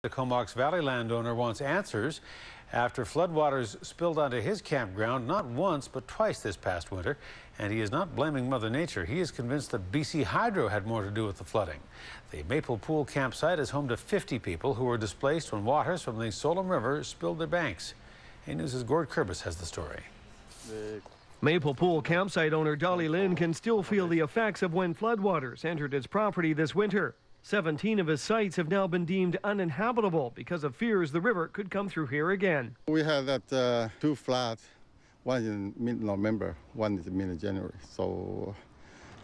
The Comox Valley landowner wants answers after floodwaters spilled onto his campground not once but twice this past winter, and he is not blaming Mother Nature. He is convinced that BC Hydro had more to do with the flooding. The Maple Pool campsite is home to 50 people who were displaced when waters from the Tsolum River spilled their banks. A-News' Gord Kurbis has the story. Maple Pool campsite owner Dolly Lynn can still feel the effects of when floodwaters entered his property this winter. 17 of his sites have now been deemed uninhabitable because of fears the river could come through here again. We had that two floods, one in mid-November, one in mid-January. So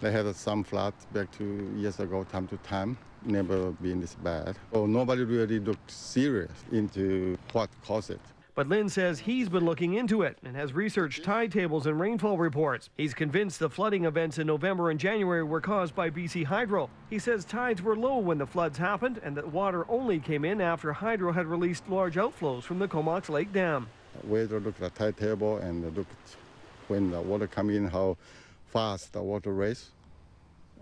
they had some floods back 2 years ago, time to time. Never been this bad. So nobody really looked serious into what caused it. But Lynn says he's been looking into it and has researched tide tables and rainfall reports. He's convinced the flooding events in November and January were caused by BC Hydro. He says tides were low when the floods happened and that water only came in after Hydro had released large outflows from the Comox Lake Dam. Weather look at the tide table and look at when the water come in, how fast the water race.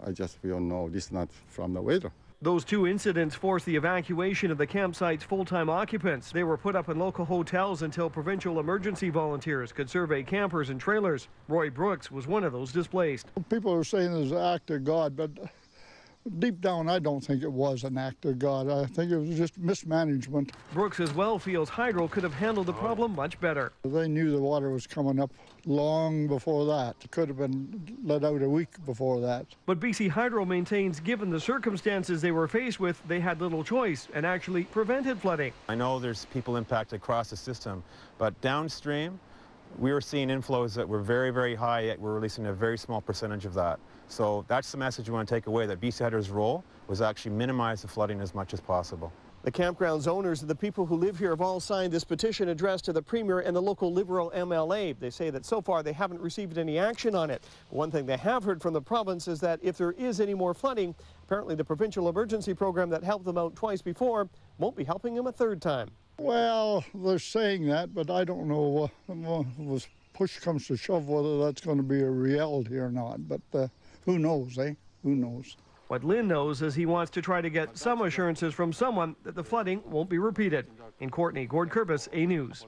I just feel no, this is not from the weather. Those two incidents forced the evacuation of the campsite's full-time occupants. They were put up in local hotels until provincial emergency volunteers could survey campers and trailers. Roy Brooks was one of those displaced. People are saying it's an act of God, but deep down, I don't think it was an act of God. I think it was just mismanagement. Brooks as well feels Hydro could have handled the problem much better. They knew the water was coming up long before that. It could have been let out a week before that. But BC Hydro maintains given the circumstances they were faced with, they had little choice and actually prevented flooding. I know there's people impacted across the system, but downstream, we were seeing inflows that were very, very high, yet we're releasing a very small percentage of that. So that's the message we want to take away, that BC Hydro's role was actually minimize the flooding as much as possible. The campground's owners and the people who live here have all signed this petition addressed to the Premier and the local Liberal MLA. They say that so far they haven't received any action on it. One thing they have heard from the province is that if there is any more flooding, apparently the provincial emergency program that helped them out twice before won't be helping them a third time. Well, they're saying that, but I don't know if push comes to shove whether that's going to be a reality or not. But who knows, eh? Who knows? What Lynn knows is he wants to try to get some assurances from someone that the flooding won't be repeated. In Courtney, Gord Kurbis, A-News.